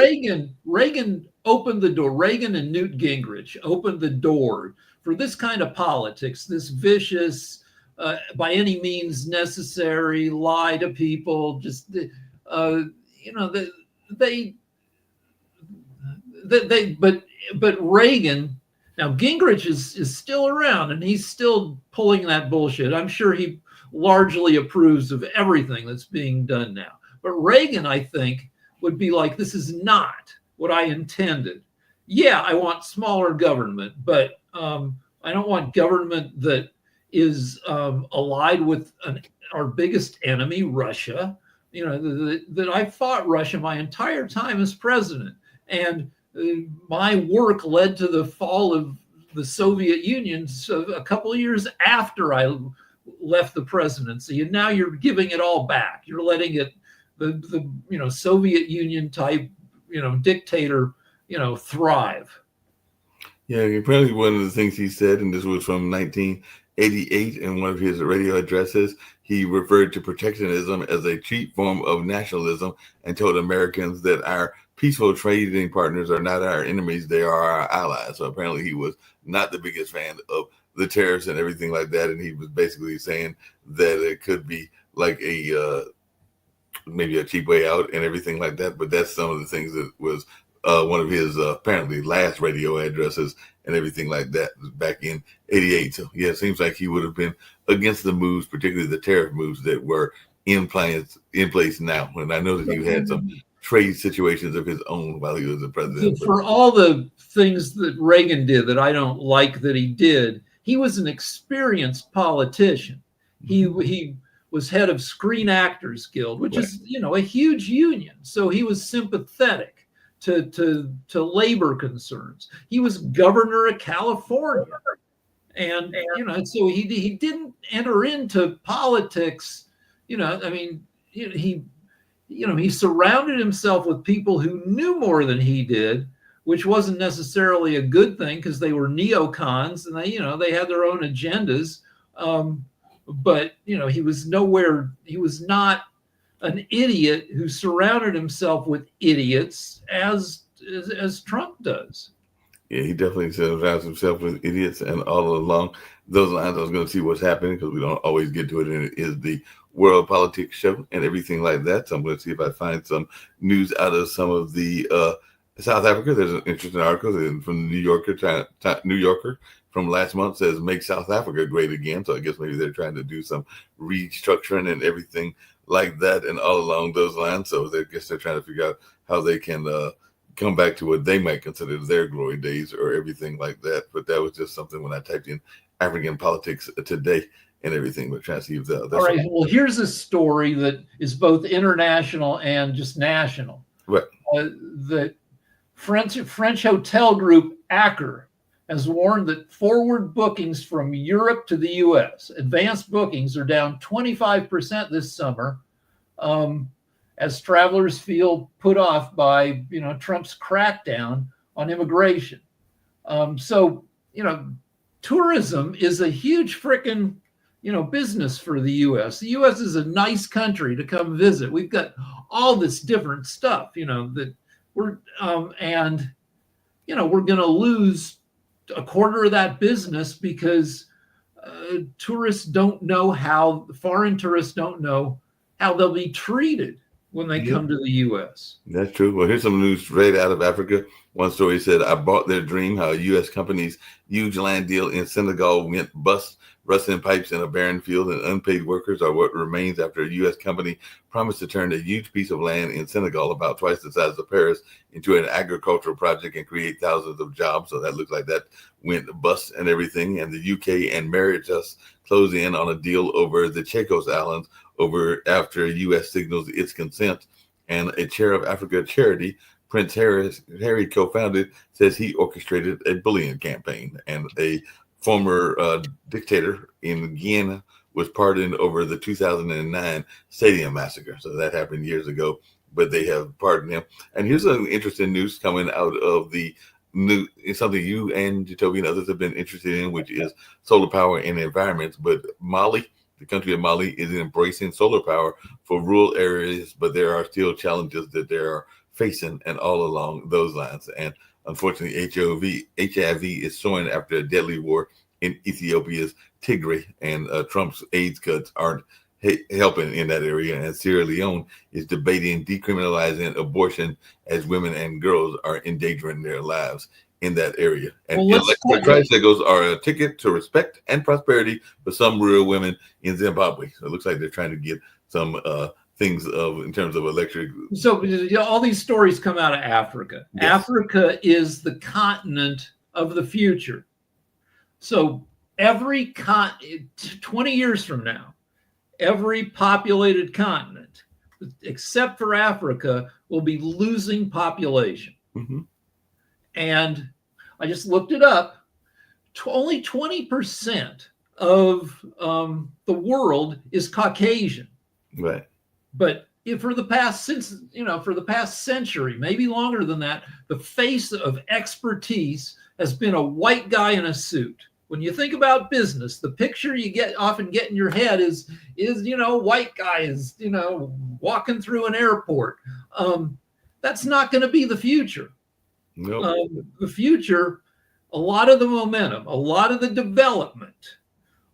Reagan opened the door. Reagan and Newt Gingrich opened the door for this kind of politics, this vicious, by any means necessary, lie to people, just but Reagan, now Gingrich is still around and he's still pulling that bullshit. I'm sure he largely approves of everything that's being done now. But Reagan, I think, would be like, this is not what I intended. Yeah, I want smaller government, but I don't want government that is allied with our biggest enemy, Russia. That I fought Russia my entire time as president. And my work led to the fall of the Soviet Union a couple of years after I left the presidency. And now you're giving it all back. You're letting it, the Soviet Union type, dictator, thrive. Yeah, apparently one of the things he said, and this was from 1988 in one of his radio addresses, he referred to protectionism as a cheap form of nationalism and told Americans that our peaceful trading partners are not our enemies, they are our allies. So apparently he was not the biggest fan of the tariffs and everything like that. And he was basically saying that it could be like maybe a cheap way out and everything like that. But that's some of the things that was one of his apparently last radio addresses and everything like that back in 88. So yeah, it seems like he would have been against the moves, particularly the tariff moves that were in place now. And I know that he had some trade situations of his own while he was the president. For all the things that Reagan did that I don't like that he did, he was an experienced politician. He was head of Screen Actors Guild, which is, a huge union. So he was sympathetic to labor concerns. He was governor of California. And so he didn't enter into politics, he surrounded himself with people who knew more than he did, which wasn't necessarily a good thing because they were neocons and they had their own agendas. But he was not an idiot who surrounded himself with idiots as Trump does. Yeah, he definitely surrounds himself with idiots, and all along those lines, I was going to see what's happening because we don't always get to it, and it is the World Politics Show and everything like that. So I'm going to see if I find some news out of some of the South Africa. There's an interesting article from the New Yorker from last month says "Make South Africa Great Again." So I guess maybe they're trying to do some restructuring and everything like that, and all along those lines. So I guess they're trying to figure out how they can come back to what they might consider their glory days or everything like that. But that was just something when I typed in African politics today and everything. But trying to see if that's all right. Well, here's a story that is both international and just national. Right. The French hotel group Accor has warned that forward bookings from Europe to the U.S., advanced bookings, are down 25% this summer, as travelers feel put off by Trump's crackdown on immigration. So tourism is a huge frickin' business for the U.S. The U.S. is a nice country to come visit. We've got all this different stuff, that we're we're going to lose a quarter of that business because foreign tourists don't know how they'll be treated when they come to the U.S. That's true. Well, here's some news straight out of Africa. One story said, "I bought their dream," how a U.S. company's huge land deal in Senegal went bust. Rusting pipes in a barren field and unpaid workers are what remains after a U.S. company promised to turn a huge piece of land in Senegal, about twice the size of Paris, into an agricultural project and create thousands of jobs. So that looks like that went bust and everything. And the UK and Mauritius close in on a deal over the Chagos Islands after U.S. signals its consent. And a Chair of Africa charity, Prince Harry co-founded, says he orchestrated a bullying campaign. And a former dictator in Guinea was pardoned over the 2009 stadium massacre. So that happened years ago, but they have pardoned him. And here's some interesting news coming out of the new, it's something you and Jacoby and others have been interested in, which is solar power and environments. But Mali, the country of Mali, is embracing solar power for rural areas, but there are still challenges that they are facing and all along those lines. And unfortunately, HIV is soaring after a deadly war in Ethiopia's Tigray, and Trump's AIDS cuts aren't helping in that area. And Sierra Leone is debating decriminalizing abortion as women and girls are endangering their lives in that area. And electric tricycles are a ticket to respect and prosperity for some rural women in Zimbabwe. So it looks like they're trying to get some things in terms of electric. So all these stories come out of Africa. Yes. Africa is the continent of the future. So 20 years from now, every populated continent, except for Africa, will be losing population. Mm-hmm. And I just looked it up. Only 20% of the world is Caucasian. Right. But for the past century, maybe longer than that, the face of expertise has been a white guy in a suit. When you think about business, the picture you often get in your head is white guy is walking through an airport. That's not going to be the future. Nope. The future, a lot of the momentum, a lot of the development,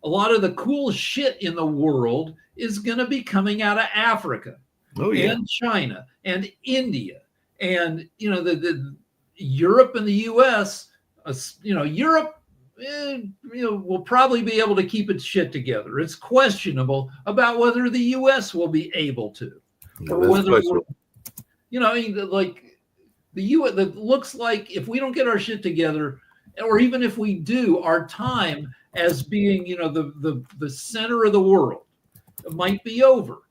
a lot of the cool shit in the world is going to be coming out of Africa, and China and India, and the Europe and the U.S. Europe. Will probably be able to keep its shit together. It's questionable about whether the U.S. will be able to, or whether like the U.S. That looks like if we don't get our shit together, or even if we do, our time as being the center of the world might be over.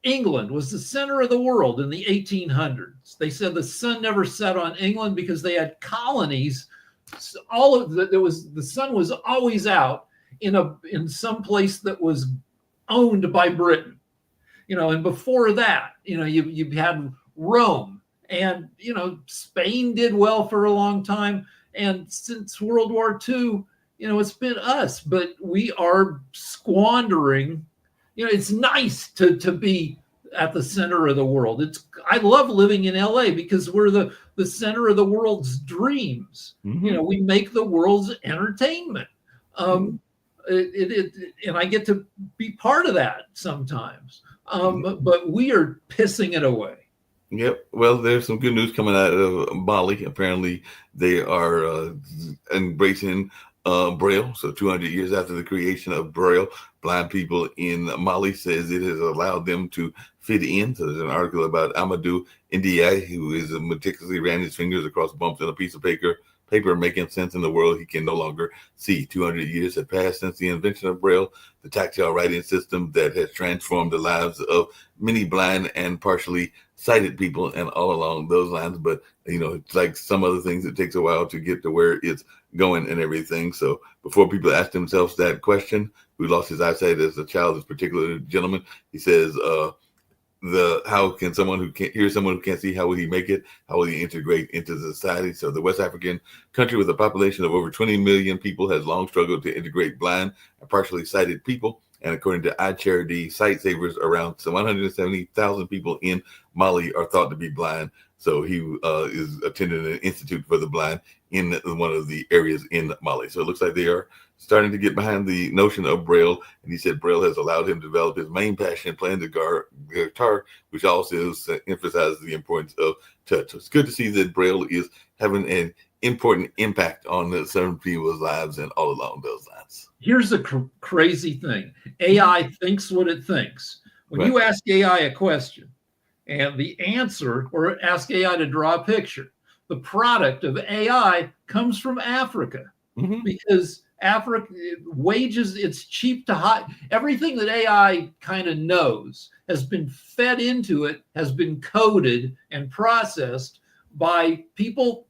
England was the center of the world in the 1800s. They said the sun never set on England because they had colonies. The sun was always out in some place that was owned by Britain, and before that, you had Rome, and Spain did well for a long time, and since World War II, it's been us, but we are squandering. It's nice to be at the center of the world. I love living in LA because we're the center of the world's dreams. Mm-hmm. We make the world's entertainment. And I get to be part of that sometimes. But we are pissing it away. Yep. Well, there's some good news coming out of Mali. Apparently, they are embracing Braille. So 200 years after the creation of Braille, blind people in Mali says it has allowed them to fit in. So there's an article about Amadou Ndiaye, who is meticulously ran his fingers across bumps in a piece of paper making sense in the world he can no longer see. 200 years have passed since the invention of Braille, the tactile writing system that has transformed the lives of many blind and partially sighted people and all along those lines. But, it's like some other things, it takes a while to get to where it's going and everything. So before people ask themselves that question, who lost his eyesight as a child, this particular gentleman, he says, how can someone who can't hear someone who can't see, how will he make it? How will he integrate into society? So the West African country with a population of over 20 million people has long struggled to integrate blind and partially sighted people. And according to iCharity Sight Savers, around 170,000 people in Mali are thought to be blind. So he is attending an institute for the blind in one of the areas in Mali. So it looks like they are starting to get behind the notion of Braille. And he said Braille has allowed him to develop his main passion, playing the guitar, which also emphasizes the importance of touch. So it's good to see that Braille is having an important impact on certain people's lives and all along those lines. Here's the crazy thing. AI thinks what it thinks. When you ask AI a question and the answer, or ask AI to draw a picture, the product of AI comes from Africa. Mm-hmm. Because Africa wages, it's cheap to hire. Everything that AI kind of knows has been fed into it, has been coded and processed by people,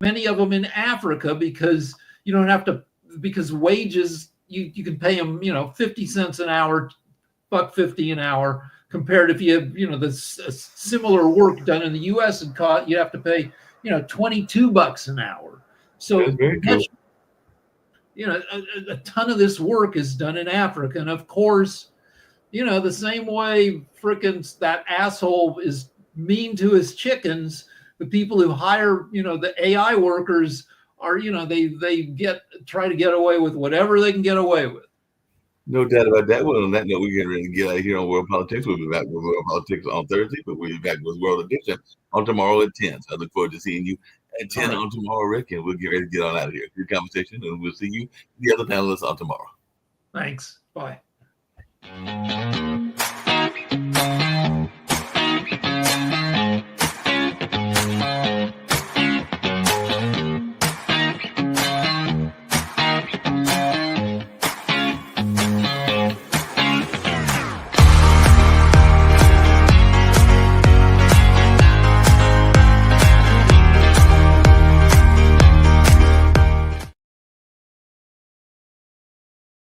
many of them in Africa, because you don't have to, because wages you can pay them, 50 cents an hour, $1.50 an hour, compared if you have, the similar work done in the U.S. and you have to pay, $22 an hour. So That's very cool. a ton of this work is done in Africa. And of course, the same way frickin' that asshole is mean to his chickens, the people who hire, the AI workers are, they try to get away with whatever they can get away with. No doubt about that. Well, on that note, we're getting ready to get out of here on World Politics. We'll be back with World Politics on Thursday, but we'll be back with World Edition on tomorrow at 10. So I look forward to seeing you at 10 on tomorrow, Rick, and we'll get ready to get on out of here. Good conversation, and we'll see you, the other panelists, on tomorrow. Thanks. Bye.